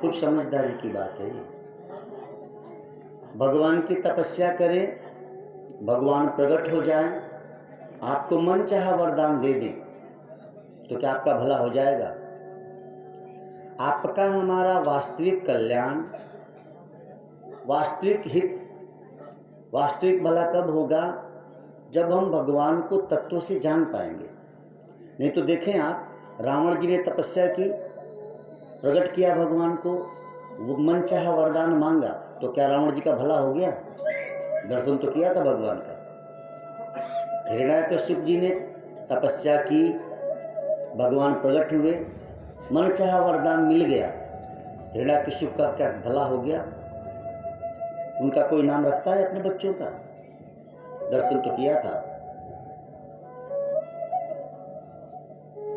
खूब समझदारी की बात है ये। भगवान की तपस्या करें, भगवान प्रकट हो जाए, आपको मन चाहा वरदान दे दें, तो क्या आपका भला हो जाएगा? आपका हमारा वास्तविक कल्याण, वास्तविक हित, वास्तविक भला कब होगा? जब हम भगवान को तत्व से जान पाएंगे। नहीं तो देखें आप, रावण जी ने तपस्या की, प्रकट किया भगवान को, वो मन चाहा वरदान मांगा, तो क्या रावण जी का भला हो गया? दर्शन तो किया था भगवान का। हिरण्याकश्यप जी ने तपस्या की, भगवान प्रकट हुए, मन चाहा वरदान मिल गया, हिरण्याकश्यप का क्या भला हो गया? उनका कोई नाम रखता है अपने बच्चों का? दर्शन तो किया था।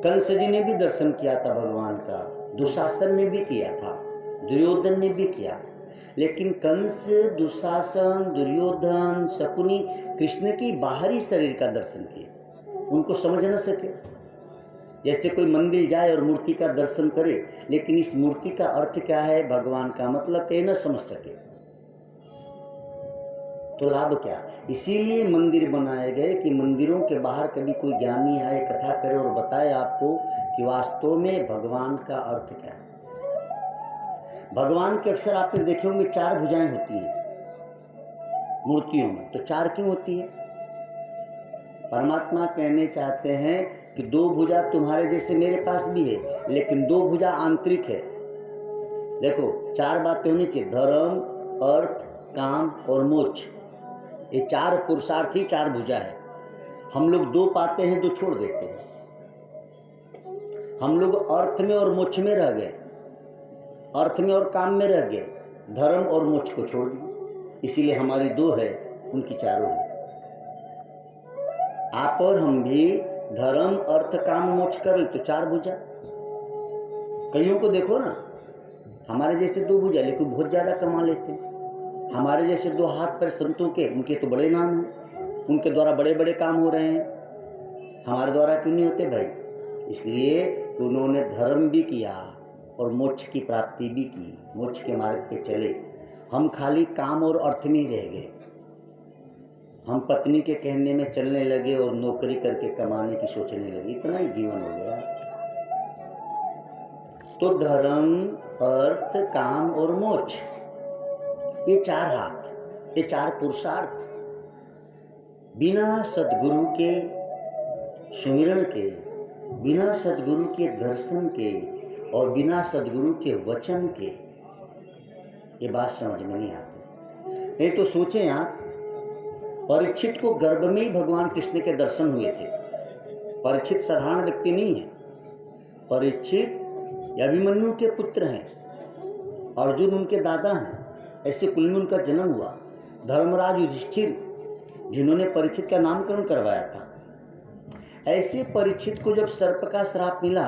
कंस जी ने भी दर्शन किया था भगवान का, दुशासन ने भी किया था, दुर्योधन ने भी किया, लेकिन कंस, दुशासन, दुर्योधन, शकुनी कृष्ण की बाहरी शरीर का दर्शन किए, उनको समझ न सके। जैसे कोई मंदिर जाए और मूर्ति का दर्शन करे, लेकिन इस मूर्ति का अर्थ क्या है, भगवान का मतलब कहीं न समझ सके, तो लाभ क्या? इसीलिए मंदिर बनाए गए कि मंदिरों के बाहर कभी कोई ज्ञानी आए, कथा करे और बताए आपको कि वास्तव में भगवान का अर्थ क्या है। भगवान के अक्सर आपने देखे होंगे 4 भुजाएं होती हैं मूर्तियों में, तो 4 क्यों होती है? परमात्मा कहने चाहते हैं कि 2 भुजा तुम्हारे जैसे मेरे पास भी है, लेकिन 2 भुजा आंतरिक है। देखो 4 बातें होनी चाहिए, धर्म, अर्थ, काम और मोक्ष। ये 4 पुरुषार्थ ही 4 भुजा है। हम लोग 2 पाते हैं, 2 छोड़ देते हैं। हम लोग अर्थ में और मोक्ष में रह गए, अर्थ में और काम में रह गए, धर्म और मोक्ष को छोड़ दिए। इसीलिए हमारी 2 है, उनकी 4 है। आप और हम भी धर्म, अर्थ, काम, मोक्ष कर ले तो 4 भुजा। कईयों को देखो ना, हमारे जैसे 2 भुजा लेकिन बहुत ज्यादा कमा लेते हैं। हमारे जैसे 2 हाथ पर संतों के, उनके तो बड़े नाम हैं, उनके द्वारा बड़े बड़े काम हो रहे हैं, हमारे द्वारा क्यों नहीं होते भाई? इसलिए कि उन्होंने धर्म भी किया और मोक्ष की प्राप्ति भी की, मोक्ष के मार्ग पे चले। हम खाली काम और अर्थ में ही रह गए। हम पत्नी के कहने में चलने लगे और नौकरी करके कमाने की सोचने लगे, इतना ही जीवन हो गया। तो धर्म, अर्थ, काम और मोक्ष, ये 4 हाथ, ये 4 पुरुषार्थ बिना सद्गुरु के सुमिरन के, बिना सद्गुरु के दर्शन के और बिना सद्गुरु के वचन के ये बात समझ में नहीं आती। नहीं तो सोचें आप, परीक्षित को गर्भ में ही भगवान कृष्ण के दर्शन हुए थे। परीक्षित साधारण व्यक्ति नहीं है, परीक्षित अभिमन्यु के पुत्र हैं, अर्जुन उनके दादा हैं, ऐसे कुल में उनका जन्म हुआ। धर्मराज युधिष्ठिर जिन्होंने परीक्षित का नामकरण करवाया था, ऐसे परीक्षित को जब सर्प का श्राप मिला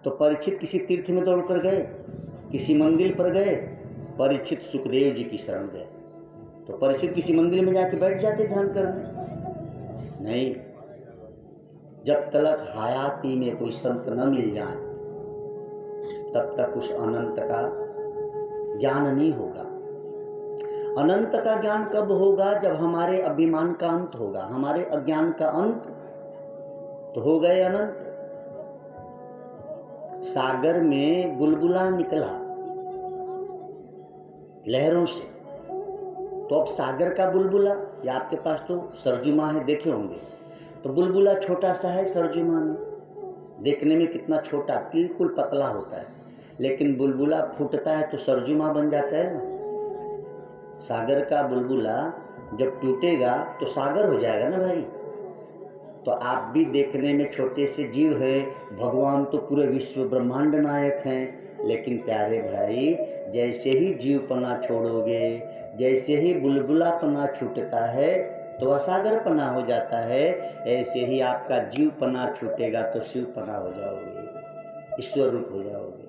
तो परीक्षित किसी तीर्थ में दौड़ कर गए, किसी मंदिर पर गए, परीक्षित सुखदेव जी की शरण गए। तो परीक्षित किसी मंदिर में जाके बैठ जाते ध्यान करने? नहीं, जब तक हयाती में कोई संत न मिल जाए तब तक उस अनंत का ज्ञान नहीं होगा। अनंत का ज्ञान कब होगा? जब हमारे अभिमान का अंत होगा, हमारे अज्ञान का अंत तो हो गए अनंत। सागर में बुलबुला निकला लहरों से, तो अब सागर का बुलबुला, या आपके पास तो सरजुमा है, देखे होंगे, तो बुलबुला छोटा सा है सरजुमा में, देखने में कितना छोटा, बिल्कुल पतला होता है, लेकिन बुलबुला फूटता है तो सरजुमा बन जाता है ना। सागर का बुलबुला जब टूटेगा तो सागर हो जाएगा ना भाई। तो आप भी देखने में छोटे से जीव हैं, भगवान तो पूरे विश्व ब्रह्मांड नायक हैं, लेकिन प्यारे भाई, जैसे ही जीवपना छोड़ोगे, जैसे ही बुलबुलापना छूटता है तो असागरपना हो जाता है, ऐसे ही आपका जीवपना छूटेगा तो शिवपना हो जाओगे, ईश्वर रूप हो जाओगे।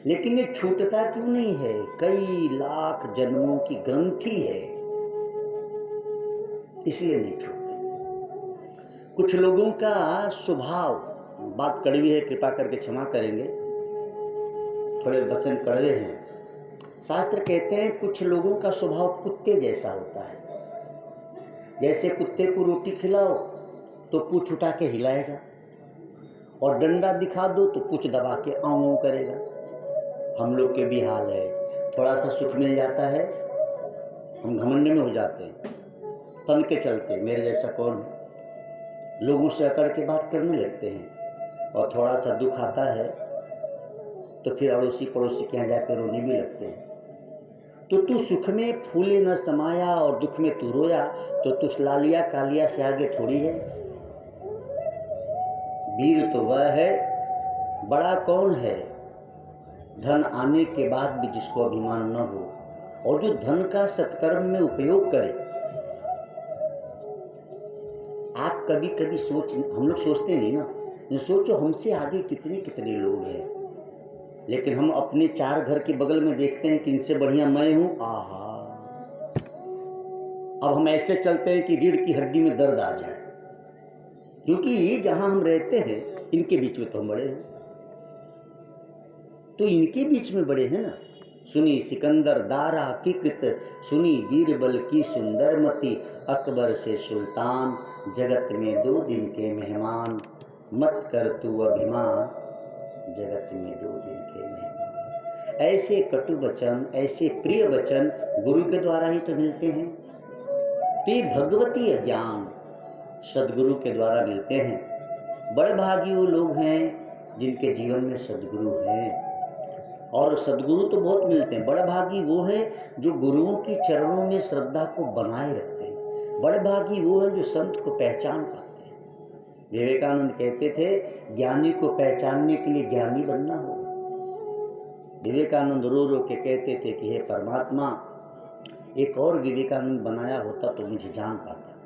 लेकिन ये छूटता क्यों नहीं है? कई लाख जन्मों की ग्रंथि है, इसलिए नहीं छूटता। कुछ लोगों का स्वभाव, बात कड़वी है, कृपा करके क्षमा करेंगे, थोड़े वचन कड़वे हैं। शास्त्र कहते हैं कुछ लोगों का स्वभाव कुत्ते जैसा होता है। जैसे कुत्ते को रोटी खिलाओ तो पूंछ उठा के हिलाएगा, और डंडा दिखा दो तो पूंछ दबा के आऊं करेगा। हम लोग के भी हाल है। थोड़ा सा सुख मिल जाता है, हम घमंड में हो जाते हैं, तन के चलते मेरे जैसा कौन है, लोगों से अकड़ के बात करने लगते हैं। और थोड़ा सा दुख आता है तो फिर अड़ोसी पड़ोसी के यहाँ जाकर रोने भी लगते हैं। तो तू सुख में फूले न समाया और दुख में तू रोया, तो तू लालिया कालिया से आगे थोड़ी है। वीर तो वह है, बड़ा कौन है, धन आने के बाद भी जिसको अभिमान न हो, और जो धन का सत्कर्म में उपयोग करे। आप कभी कभी हम लोग सोचते नहीं ना, सोचो हमसे आगे कितने कितने लोग हैं, लेकिन हम अपने 4 घर के बगल में देखते हैं कि इनसे बढ़िया मैं हूं। आहा, अब हम ऐसे चलते हैं कि रीढ़ की हड्डी में दर्द आ जाए, क्योंकि जहां हम रहते हैं इनके बीच में तो हम बड़े हैं, तो इनके बीच में बड़े हैं ना। सुनी सिकंदर दारा की कृत, सुनी बीरबल की सुंदर मति, अकबर से सुल्तान जगत में 2 दिन के मेहमान, मत कर तू अभिमान जगत में 2 दिन के मेहमान। ऐसे कटु वचन, ऐसे प्रिय वचन गुरु के द्वारा ही तो मिलते हैं। तो ये भगवती ज्ञान सदगुरु के द्वारा मिलते हैं। बड़े भागी वो लोग हैं जिनके जीवन में सदगुरु हैं, और सदगुरु तो बहुत मिलते हैं। बड़े भागी वो है जो गुरुओं की चरणों में श्रद्धा को बनाए रखते हैं। बड़े भागी वो है जो संत को पहचान पाते हैं। विवेकानंद कहते थे ज्ञानी को पहचानने के लिए ज्ञानी बनना होगा। विवेकानंद रो रो के कहते थे कि हे परमात्मा, एक और विवेकानंद बनाया होता तो मुझे जान पाता।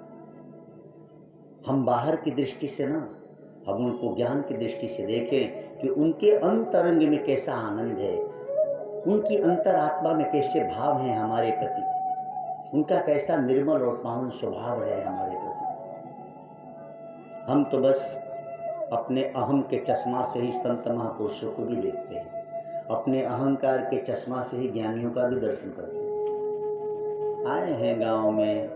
हम बाहर की दृष्टि से ना, हम उनको ज्ञान की दृष्टि से देखें कि उनके अंतरंग में कैसा आनंद है, उनकी अंतरात्मा में कैसे भाव हैं हमारे प्रति, उनका कैसा निर्मल और पावन स्वभाव है हमारे प्रति। हम तो बस अपने अहम के चश्मा से ही संत महापुरुषों को भी देखते हैं, अपने अहंकार के चश्मा से ही ज्ञानियों का भी दर्शन करते हैं। आए हैं गांव में